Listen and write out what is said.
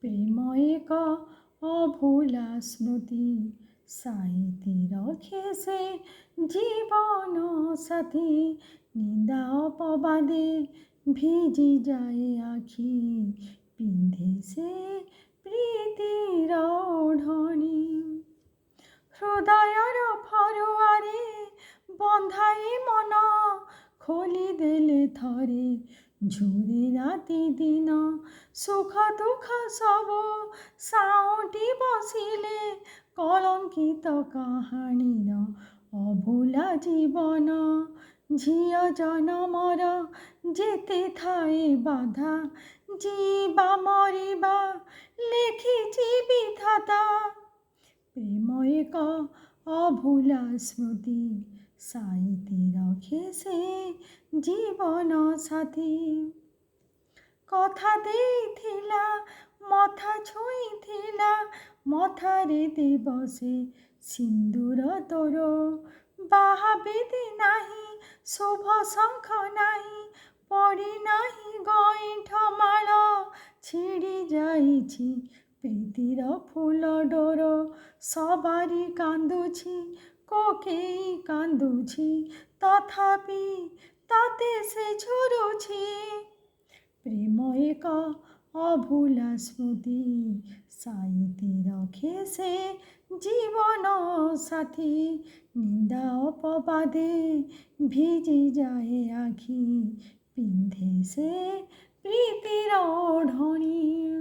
প্রেম এক অভুলা স্মৃতি সাইতি রখে সে জীবন সাথী নিন্দা অপবাদে ভিজি যায় আখি পিন্ধে সে প্রীতির ওঢ়ণী ହୃଦୟର ଫରୁଆରେ ବନ୍ଧାଇ ମନ ଖୋଲିଦେଲେ ଥରେ ଝୁରେ ରାତି ଦିନ ସୁଖ ଦୁଃଖ ସବୁ ସାଉଁଟି ବସିଲେ କଳଙ୍କିତ କାହାଣୀର ଅଭୁଲା ଜୀବନ ଝିଅ ଜନମର ଯେତେ ଥାଏ ବାଧା ଯିବା ମରିବା ଲେଖିଛି ବିଧାତା প্রেম এক অভুলা স্মৃতি সাইতি রখে সে জীবন সাথী কথা ଦେଇଥିଲା ମଥା ଛୁଇଁଥିଲା ମଥାରେ ଦେବ ସେ ସିନ୍ଦୁର ତୋର ବାହା ବେଦି ନାହିଁ ଶୁଭ ଶଙ୍ଖ ନାହିଁ ପଡ଼ି ନାହିଁ ଗଇଁଠ ମାଳ ଛିଡ଼ି ଯାଇଛି ପ୍ରୀତିର ଫୁଲ ଡୋର ସବାରି କାନ୍ଦୁଛି କୋକେଇ କାନ୍ଦୁଛି ତଥାପି ତାତେ ସେ ଝୁରୁଛି প্রেম এক অভুলা স্মৃতি সাইতি রখে সে জীবন সাথী নিন্দা অপবাদে ভিজি যায় আখি পিন্ধে সে প্রীতির ওঢ়ণী।